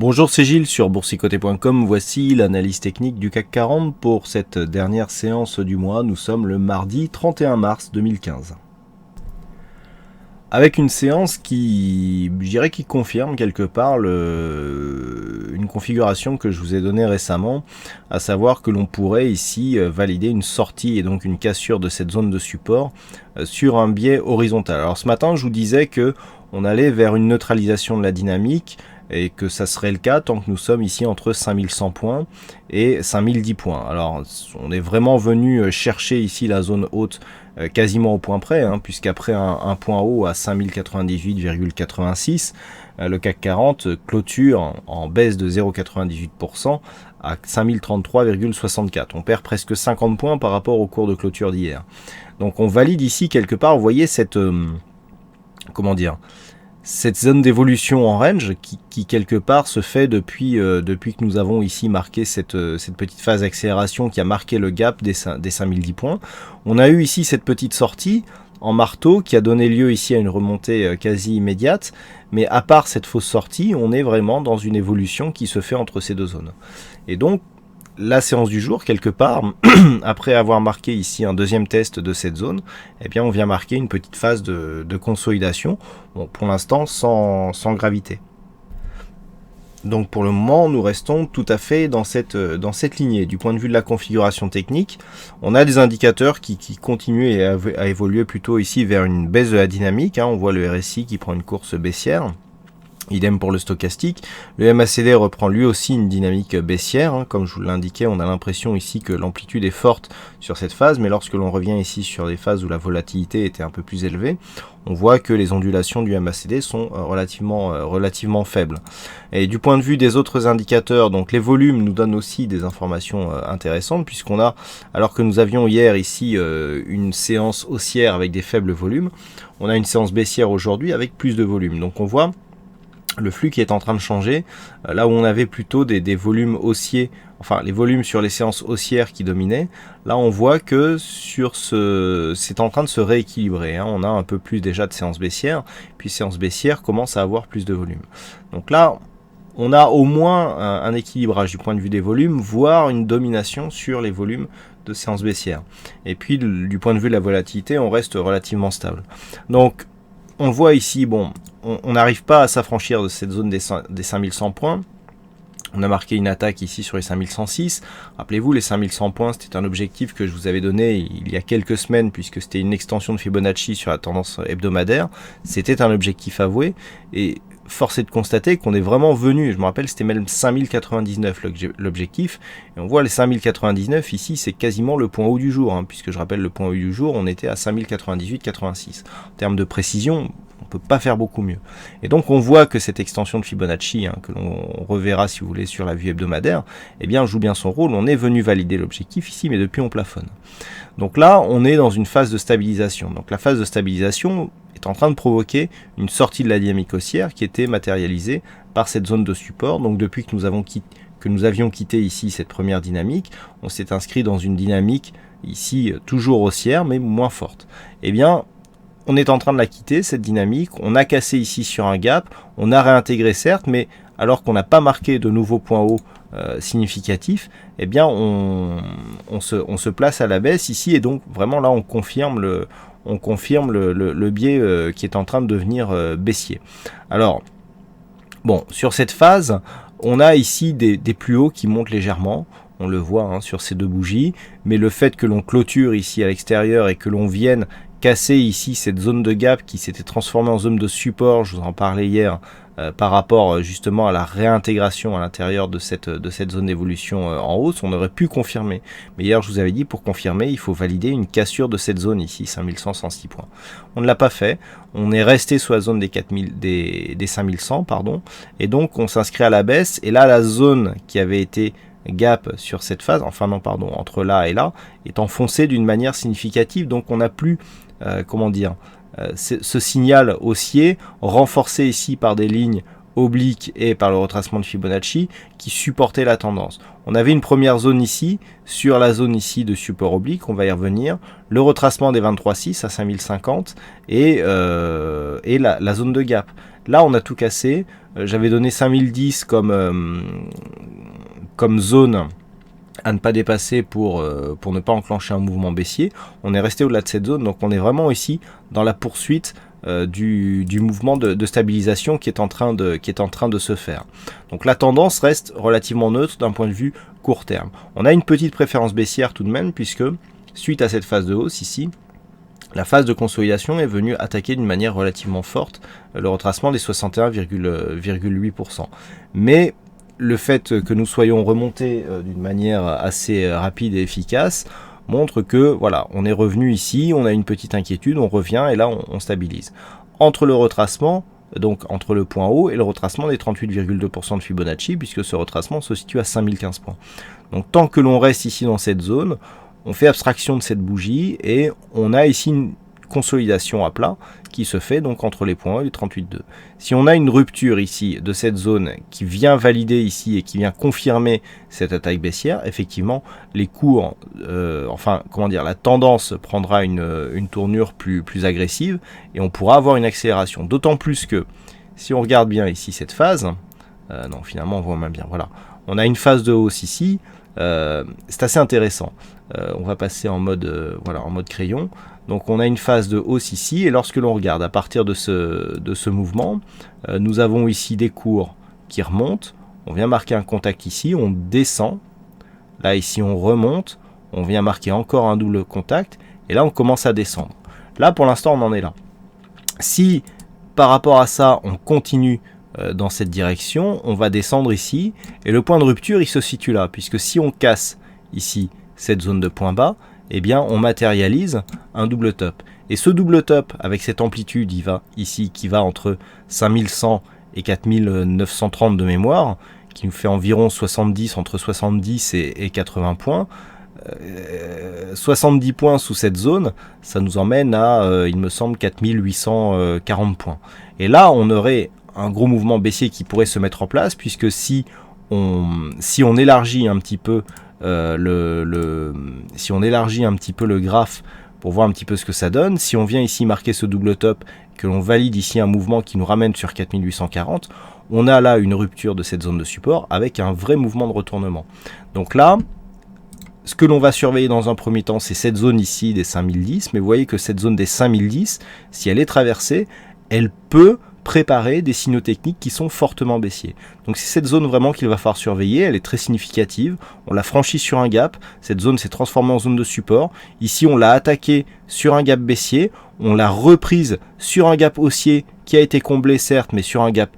Bonjour, c'est Gilles sur boursicoté.com. Voici l'analyse technique du CAC 40 pour cette dernière séance du mois. Nous sommes le mardi 31 mars 2015. Avec une séance qui, je dirais, qui confirme quelque part une configuration que je vous ai donnée récemment, à savoir que l'on pourrait ici valider une sortie et donc une cassure de cette zone de support sur un biais horizontal. Alors ce matin, je vous disais que on allait vers une neutralisation de la dynamique et que ça serait le cas tant que nous sommes ici entre 5100 points et 5010 points. Alors on est vraiment venu chercher ici la zone haute quasiment au point près, puisqu'après un point haut à 5098,86, le CAC 40 clôture en baisse de 0,98% à 5033,64. On perd presque 50 points par rapport au cours de clôture d'hier. Donc on valide ici quelque part, vous voyez cette cette zone d'évolution en range qui quelque part se fait depuis que nous avons ici marqué cette petite phase d'accélération qui a marqué le gap des 5010 points. On a eu ici cette petite sortie en marteau qui a donné lieu ici à une remontée quasi immédiate, mais à part cette fausse sortie, on est vraiment dans une évolution qui se fait entre ces deux zones. Et donc la séance du jour, quelque part, après avoir marqué ici un deuxième test de cette zone, eh bien on vient marquer une petite phase de consolidation, bon, pour l'instant sans gravité. Donc pour le moment, nous restons tout à fait dans cette lignée. Du point de vue de la configuration technique, on a des indicateurs qui continuent à évoluer plutôt ici vers une baisse de la dynamique. On voit le RSI qui prend une course baissière. Idem pour le stochastique. Le MACD reprend lui aussi une dynamique baissière. Comme je vous l'indiquais, on a l'impression ici que l'amplitude est forte sur cette phase, mais lorsque l'on revient ici sur des phases où la volatilité était un peu plus élevée, on voit que les ondulations du MACD sont relativement faibles. Et du point de vue des autres indicateurs, donc les volumes nous donnent aussi des informations intéressantes, puisqu'on a, alors que nous avions hier ici une séance haussière avec des faibles volumes, on a une séance baissière aujourd'hui avec plus de volumes. Donc on voit le flux qui est en train de changer, là où on avait plutôt des volumes haussiers, enfin les volumes sur les séances haussières qui dominaient, là on voit que c'est en train de se rééquilibrer, on a un peu plus déjà de séances baissières, puis séances baissières commencent à avoir plus de volume. Donc là, on a au moins un équilibrage du point de vue des volumes, voire une domination sur les volumes de séances baissières. Et puis du point de vue de la volatilité, on reste relativement stable. Donc on voit ici, bon, on n'arrive pas à s'affranchir de cette zone des 5100 points. On a marqué une attaque ici sur les 5106. Rappelez-vous, les 5100 points, c'était un objectif que je vous avais donné il y a quelques semaines, puisque c'était une extension de Fibonacci sur la tendance hebdomadaire. C'était un objectif avoué. Et force est de constater qu'on est vraiment venu, je me rappelle, c'était même 5099 l'objectif. Et on voit les 5099 ici, c'est quasiment le point haut du jour, puisque je rappelle le point haut du jour, on était à 5098,86. En termes de précision, on ne peut pas faire beaucoup mieux. Et donc on voit que cette extension de Fibonacci, que l'on reverra si vous voulez sur la vue hebdomadaire, eh bien joue bien son rôle. On est venu valider l'objectif ici, mais depuis on plafonne. Donc là, on est dans une phase de stabilisation. Donc la phase de stabilisation est en train de provoquer une sortie de la dynamique haussière qui était matérialisée par cette zone de support. Donc depuis que nous avions quitté ici cette première dynamique, on s'est inscrit dans une dynamique ici toujours haussière mais moins forte. Eh bien, on est en train de la quitter, cette dynamique, on a cassé ici sur un gap, on a réintégré certes, mais alors qu'on n'a pas marqué de nouveaux points hauts significatifs, eh bien on se place à la baisse ici, et donc vraiment là on confirme le biais qui est en train de devenir baissier. Alors, bon, sur cette phase, on a ici des plus hauts qui montent légèrement, on le voit sur ces deux bougies, mais le fait que l'on clôture ici à l'extérieur et que l'on vienne casser ici cette zone de gap qui s'était transformée en zone de support, je vous en parlais hier, par rapport justement à la réintégration à l'intérieur de cette zone d'évolution en hausse, on aurait pu confirmer. Mais hier je vous avais dit, pour confirmer, il faut valider une cassure de cette zone ici, 5106 points. On ne l'a pas fait, on est resté sous la zone des 5100, pardon, et donc on s'inscrit à la baisse, et là la zone qui avait été gap sur cette phase, entre là et là, est enfoncée d'une manière significative, donc on n'a plus, ce signal haussier, renforcé ici par des lignes obliques et par le retracement de Fibonacci, qui supportait la tendance. On avait une première zone ici, sur la zone ici de support oblique, on va y revenir, le retracement des 23,6 à 5050, et la zone de gap. Là, on a tout cassé. J'avais donné 5010 comme zone à ne pas dépasser pour ne pas enclencher un mouvement baissier. On est resté au-delà de cette zone, donc on est vraiment ici dans la poursuite du mouvement de stabilisation qui est en train de se faire. Donc la tendance reste relativement neutre d'un point de vue court terme. On a une petite préférence baissière tout de même, puisque suite à cette phase de hausse ici, la phase de consolidation est venue attaquer d'une manière relativement forte le retracement des 61,8%. Mais le fait que nous soyons remontés d'une manière assez rapide et efficace montre que voilà, on est revenu ici, on a une petite inquiétude, on revient et là on stabilise. Entre le retracement, donc entre le point haut et le retracement des 38,2% de Fibonacci, puisque ce retracement se situe à 5015 points. Donc tant que l'on reste ici dans cette zone, on fait abstraction de cette bougie et on a ici une consolidation à plat qui se fait donc entre les points hauts et les 38,2. Si on a une rupture ici de cette zone qui vient valider ici et qui vient confirmer cette attaque baissière, effectivement les cours, la tendance prendra une tournure plus agressive et on pourra avoir une accélération. D'autant plus que si on regarde bien ici cette phase, non finalement on voit même bien, voilà, on a une phase de hausse ici, c'est assez intéressant. On va passer en mode crayon. Donc on a une phase de hausse ici, et lorsque l'on regarde à partir de ce mouvement, nous avons ici des cours qui remontent, on vient marquer un contact ici, on descend, là ici on remonte, on vient marquer encore un double contact, et là on commence à descendre. Là pour l'instant on en est là. Si par rapport à ça on continue dans cette direction, on va descendre ici, et le point de rupture il se situe là, puisque si on casse ici cette zone de point bas, eh bien on matérialise un double top. Et ce double top, avec cette amplitude qui va entre 5100 et 4930 de mémoire, qui nous fait environ entre 70 et 80 points, 70 points sous cette zone, ça nous emmène à, il me semble, 4840 points. Et là, on aurait un gros mouvement baissier qui pourrait se mettre en place, puisque si on élargit un petit peu si on élargit un petit peu le graphe pour voir un petit peu ce que ça donne, si on vient ici marquer ce double top, que l'on valide ici un mouvement qui nous ramène sur 4840, on a là une rupture de cette zone de support avec un vrai mouvement de retournement. Donc là, ce que l'on va surveiller dans un premier temps, c'est cette zone ici des 5010, mais vous voyez que cette zone des 5010, si elle est traversée, elle peut préparer des signaux techniques qui sont fortement baissiers. Donc c'est cette zone vraiment qu'il va falloir surveiller, elle est très significative, on l'a franchie sur un gap, cette zone s'est transformée en zone de support, ici on l'a attaquée sur un gap baissier, on l'a reprise sur un gap haussier qui a été comblé certes, mais sur un gap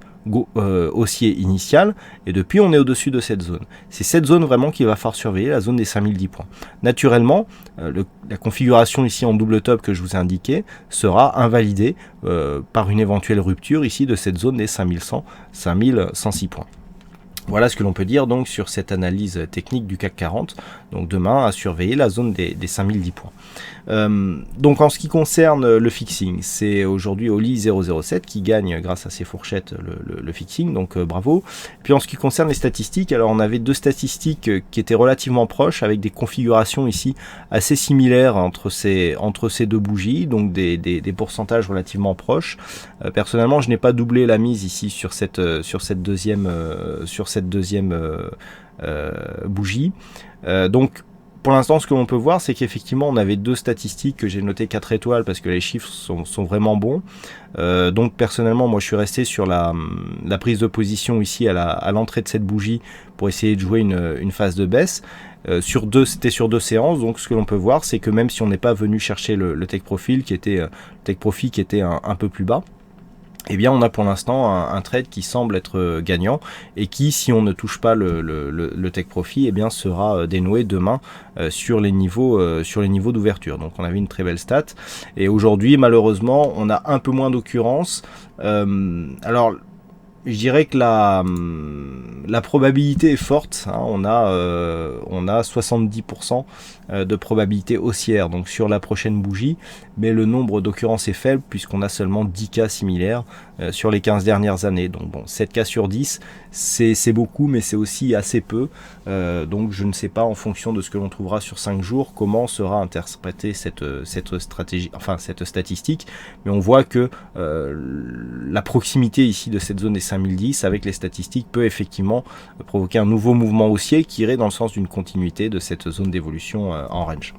haussier initial, et depuis on est au-dessus de cette zone. C'est cette zone vraiment qu'il va falloir surveiller, la zone des 5010 points. Naturellement, la configuration ici en double top que je vous ai indiqué sera invalidée par une éventuelle rupture ici de cette zone des 5100, 5106 points. Voilà ce que l'on peut dire donc sur cette analyse technique du CAC 40. Donc demain à surveiller la zone des 5010 points. Donc en ce qui concerne le fixing, c'est aujourd'hui Oli 007 qui gagne grâce à ses fourchettes le fixing, donc bravo. Puis en ce qui concerne les statistiques, alors on avait deux statistiques qui étaient relativement proches avec des configurations ici assez similaires entre ces deux bougies, donc des pourcentages relativement proches. Personnellement, je n'ai pas doublé la mise ici sur cette deuxième bougie. Donc pour l'instant, ce que l'on peut voir, c'est qu'effectivement, on avait deux statistiques que j'ai notées 4 étoiles parce que les chiffres sont vraiment bons. Donc personnellement, moi je suis resté sur la prise de position ici à l'entrée de cette bougie pour essayer de jouer une phase de baisse. C'était sur 2 séances, donc ce que l'on peut voir, c'est que même si on n'est pas venu chercher le take profit qui était un peu plus bas, eh bien on a pour l'instant un trade qui semble être gagnant et qui, si on ne touche pas le take profit, eh bien sera dénoué demain sur les niveaux d'ouverture. Donc on avait une très belle stat, et aujourd'hui malheureusement on a un peu moins d'occurrences. Alors Je dirais que la probabilité est forte, hein. On a 70% de probabilité haussière donc sur la prochaine bougie, mais le nombre d'occurrences est faible puisqu'on a seulement 10 cas similaires sur les 15 dernières années. Donc bon, 7 cas sur 10, c'est beaucoup, mais c'est aussi assez peu. Donc je ne sais pas, en fonction de ce que l'on trouvera sur 5 jours, comment sera interprétée cette stratégie, enfin cette statistique. Mais on voit que la proximité ici de cette zone des 5010 avec les statistiques peut effectivement provoquer un nouveau mouvement haussier qui irait dans le sens d'une continuité de cette zone d'évolution en range.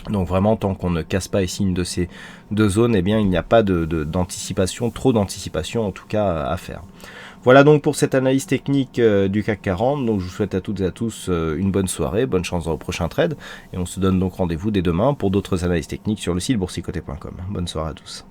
Donc vraiment, tant qu'on ne casse pas ici une de ces deux zones, eh bien il n'y a pas d'anticipation, trop d'anticipation en tout cas à faire. Voilà donc pour cette analyse technique du CAC 40. Donc je vous souhaite à toutes et à tous une bonne soirée, bonne chance dans vos prochains trades, et on se donne donc rendez-vous dès demain pour d'autres analyses techniques sur le site boursicoté.com. Bonne soirée à tous.